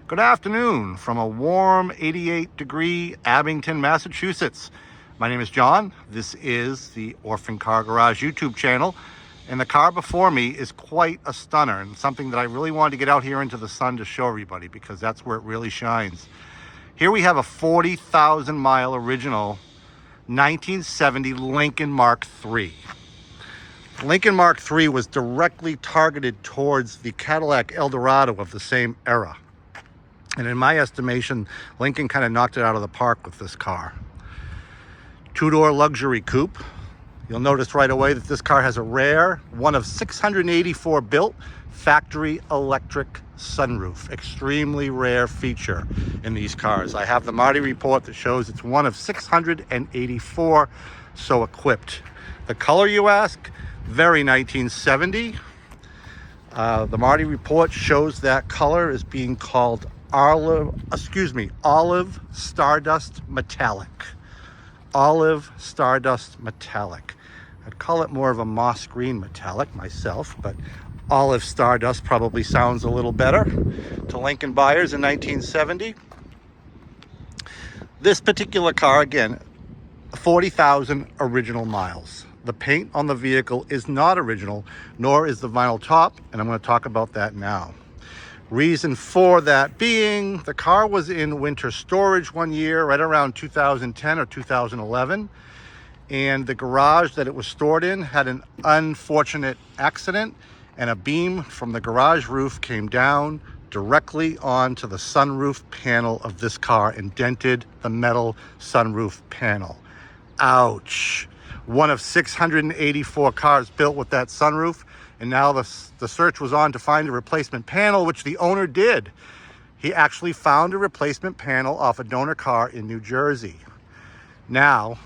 Good afternoon from a warm 88-degree Abington, Massachusetts. My name is John. This is the Orphan Car Garage YouTube channel. And the car before me is quite a stunner and something that I really wanted to get out here into the sun to show everybody because that's where it really shines. Here we have a 40,000 mile original 1970 Lincoln Mark III. Lincoln Mark III was directly targeted towards the Cadillac Eldorado of the same era. And in my estimation, Lincoln kind of knocked it out of the park with this car. Two-door luxury coupe. You'll notice right away that this car has a rare, one of 684 built, factory electric sunroof. Extremely rare feature in these cars. I have the Marty report that shows it's one of 684 so equipped. The color, you ask? Very 1970. The Marty report shows that color is being called olive stardust metallic. Olive stardust metallic. I'd call it more of a moss green metallic myself, but olive stardust probably sounds a little better to Lincoln buyers in 1970. This particular car, again, 40,000 original miles. The paint on the vehicle is not original, nor is the vinyl top, and I'm going to talk about that now. Reason for that being, the car was in winter storage one year, right around 2010 or 2011, and the garage that it was stored in had an unfortunate accident, and a beam from the garage roof came down directly onto the sunroof panel of this car and dented the metal sunroof panel. Ouch. One of 684 cars built with that sunroof, and now the search was on to find a replacement panel, which the owner did. He actually found a replacement panel off a donor car in New Jersey. Now,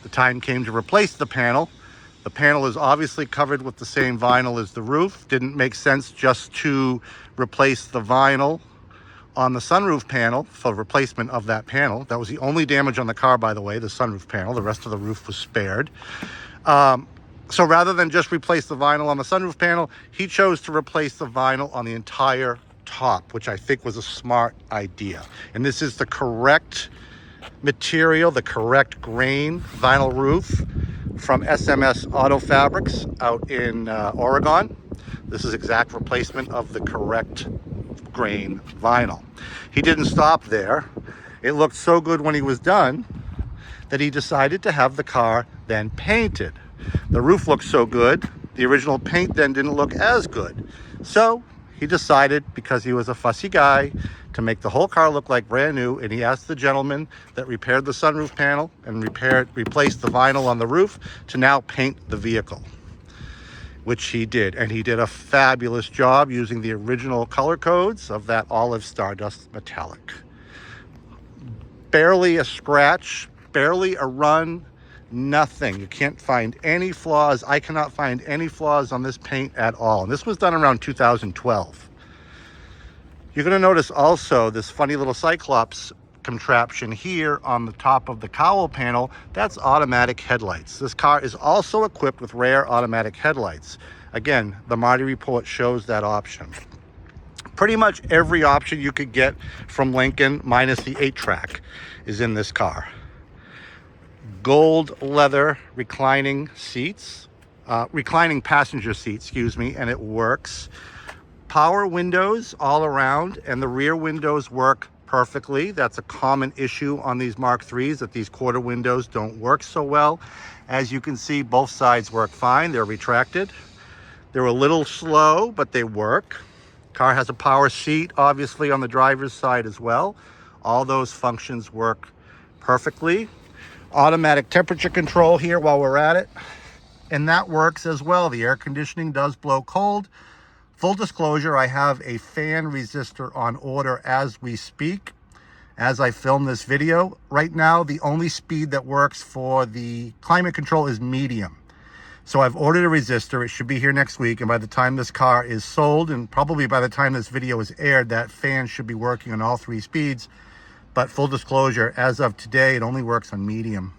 the time came to replace the panel. The panel is obviously covered with the same vinyl as the roof. Didn't make sense just to replace the vinyl on the sunroof panel for replacement of that panel. That was the only damage on the car, by the way, the sunroof panel. The rest of the roof was spared. So rather than just replace the vinyl on the sunroof panel, he chose to replace the vinyl on the entire top, which I think was a smart idea. And this is the correct material, the correct grain vinyl roof from SMS Auto Fabrics out in Oregon. This is exact replacement of the correct grain vinyl. He didn't stop there. It looked so good when he was done that he decided to have the car then painted. The roof looked so good, the original paint then didn't look as good. So he decided, because he was a fussy guy, to make the whole car look like brand new, and he asked the gentleman that repaired the sunroof panel and replaced the vinyl on the roof to now paint the vehicle, which he did. And he did a fabulous job using the original color codes of that olive stardust metallic. Barely a scratch, barely a run, nothing. You can't find any flaws. I cannot find any flaws on this paint at all. And this was done around 2012. You're going to notice also this funny little Cyclops contraption here on the top of the cowl panel. That's automatic headlights. This car is also equipped with rear automatic headlights. Again, the Marty report shows that option. Pretty much every option you could get from Lincoln, minus the 8-track, is in this car. Gold leather reclining seats, reclining passenger seats, excuse me, and it works. Power windows all around, and the rear windows work perfectly. That's a common issue on these Mark IIIs, that these quarter windows don't work so well. As you can see, both sides work fine. They're retracted. They're a little slow, but they work. Car has a power seat, obviously, on the driver's side as well. All those functions work perfectly. Automatic temperature control here while we're at it, and that works as well. The air conditioning does blow cold. Full disclosure, I have a fan resistor on order as we speak, as I film this video. Right now, the only speed that works for the climate control is medium. So I've ordered a resistor. It should be here next week, and by the time this car is sold, and probably by the time this video is aired, that fan should be working on all 3 speeds. But full disclosure, as of today, it only works on medium.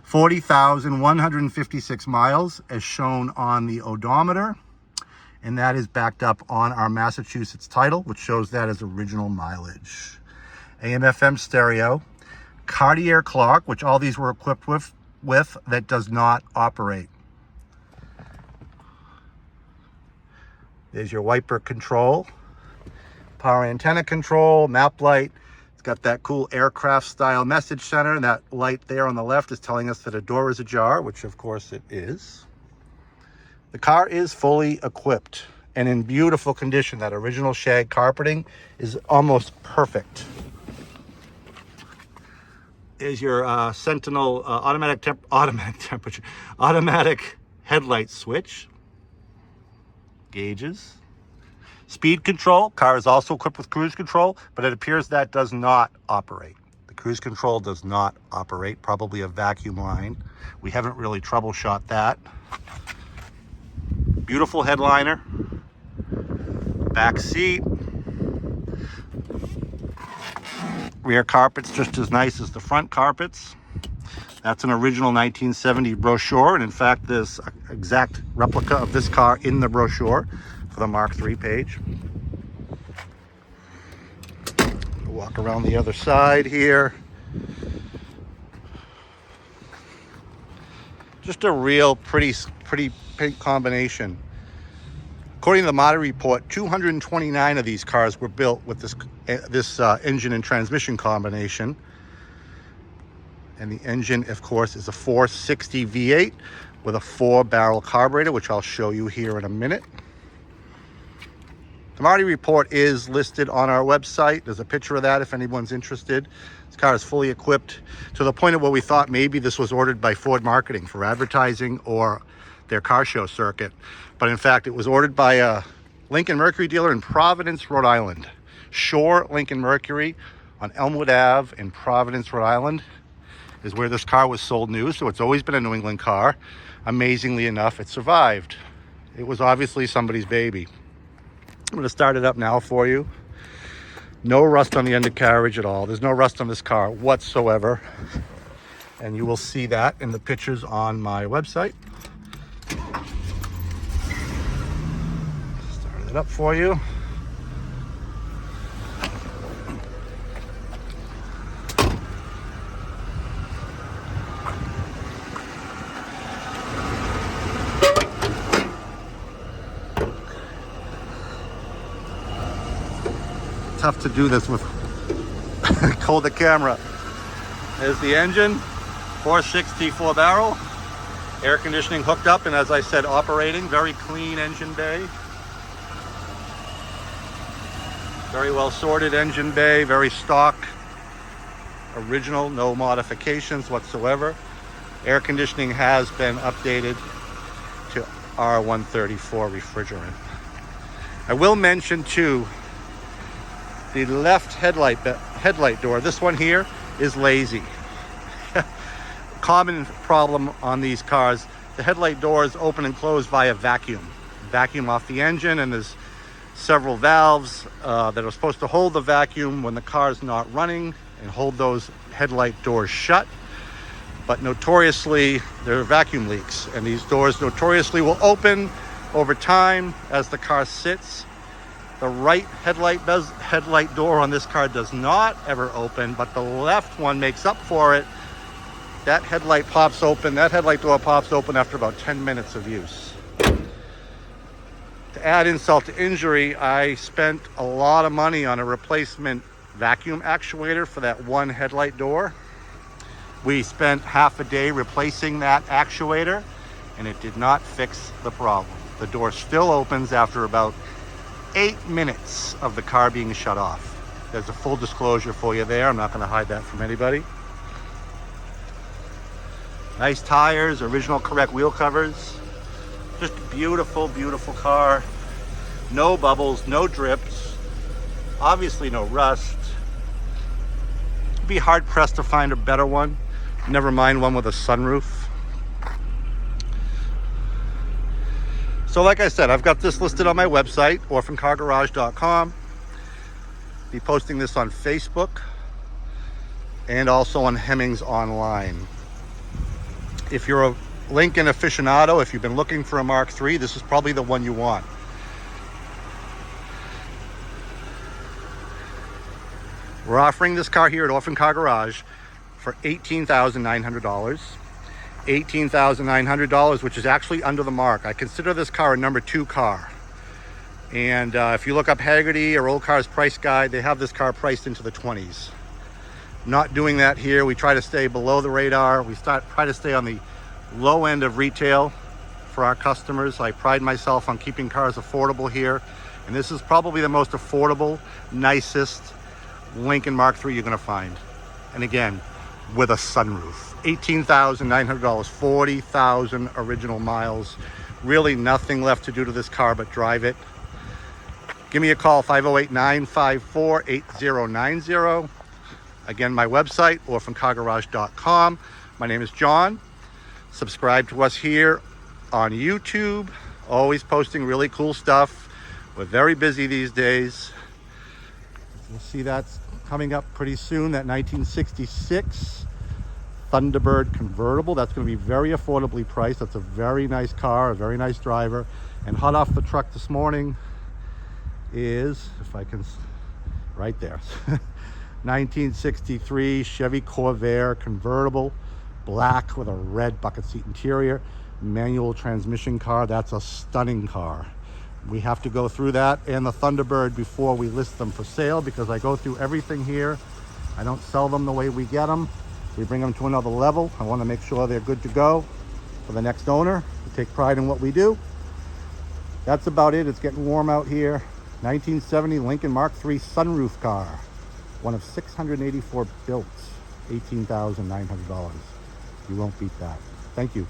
40,156 miles as shown on the odometer. and that is backed up on our Massachusetts title, which shows that as original mileage. AM/FM stereo, Cartier clock, which all these were equipped with that does not operate. There's your wiper control, power antenna control, map light. It's got that cool aircraft style message center, and that light there on the left is telling us that a door is ajar, which of course it is. The car is fully equipped and in beautiful condition. That original shag carpeting is almost perfect. Is your Sentinel automatic headlight switch, gauges, speed control. Car is also equipped with cruise control, but it appears that does not operate. The cruise control does not operate, probably a vacuum line. We haven't really troubleshot that. Beautiful headliner, back seat. Rear carpets just as nice as the front carpets. That's an original 1970 brochure, and in fact there's an exact replica of this car in the brochure for the Mark III page. Walk around the other side here. Just a real pretty paint combination. According to the Model Report, 229 of these cars were built with this engine and transmission combination. And the engine, of course, is a 460 V8 with a 4-barrel carburetor, which I'll show you here in a minute. The Model Report is listed on our website. There's a picture of that if anyone's interested. This car is fully equipped to the point of where we thought maybe this was ordered by Ford Marketing for advertising or their car show circuit. But in fact, it was ordered by a Lincoln Mercury dealer in Providence, Rhode Island. Shore Lincoln Mercury on Elmwood Ave in Providence, Rhode Island is where this car was sold new. So it's always been a New England car. Amazingly enough, it survived. It was obviously somebody's baby. I'm going to start it up now for you. No rust on the undercarriage at all. There's no rust on this car whatsoever. And you will see that in the pictures on my website. Start it up for you. Tough to do this with colder camera. There's the engine, 460 4-barrel, air conditioning hooked up, and as I said, operating. Very clean engine bay. Very well sorted engine bay, very stock, original, no modifications whatsoever. Air conditioning has been updated to R134 refrigerant. I will mention too, the left headlight door, this one here, is lazy. Common problem on these cars. The headlight doors open and close via vacuum. Vacuum off the engine, and there's several valves that are supposed to hold the vacuum when the car's not running and hold those headlight doors shut. But notoriously, there are vacuum leaks, and these doors notoriously will open over time as the car sits. The right headlight door on this car does not ever open, but the left one makes up for it. That headlight pops open. That headlight door pops open after about 10 minutes of use. To add insult to injury, I spent a lot of money on a replacement vacuum actuator for that one headlight door. We spent half a day replacing that actuator, and it did not fix the problem. The door still opens after about 8 minutes of the car being shut off. There's a full disclosure for you there. I'm not going to hide that from anybody. Nice tires, original correct wheel covers. Just a beautiful, beautiful car. No bubbles, no drips. Obviously no rust. You'd be hard pressed to find a better one. Never mind one with a sunroof. So like I said, I've got this listed on my website, orphancargarage.com. Be posting this on Facebook and also on Hemmings Online. If you're a Lincoln aficionado, if you've been looking for a Mark III, this is probably the one you want. We're offering this car here at Orphan Car Garage for $18,900. $18,900, which is actually under the mark. I consider this car a number 2 car. And if you look up Haggerty or Old Cars Price Guide, they have this car priced into the 20s. Not doing that here. We try to stay below the radar. We try to stay on the low end of retail for our customers. I pride myself on keeping cars affordable here. And this is probably the most affordable, nicest Lincoln Mark III you're gonna find. And again, with a sunroof. $18,900, 40,000 original miles. Really nothing left to do to this car but drive it. Give me a call, 508-954-8090. Again, my website, orphancargarage.com. My name is John. Subscribe to us here on YouTube. Always posting really cool stuff. We're very busy these days. You'll see that's coming up pretty soon, that 1966 Thunderbird convertible. That's going to be very affordably priced. That's a very nice car, a very nice driver. And hot off the truck this morning is, if I can, right there, 1963 Chevy Corvair convertible, black with a red bucket seat interior, manual transmission car. That's a stunning car. We have to go through that and the Thunderbird before we list them for sale, because I go through everything here. I don't sell them the way we get them. We bring them to another level. I want to make sure they're good to go for the next owner. We take pride in what we do. That's about it. It's getting warm out here. 1970 Lincoln Mark III sunroof car. One of 684 built. $18,900. You won't beat that. Thank you.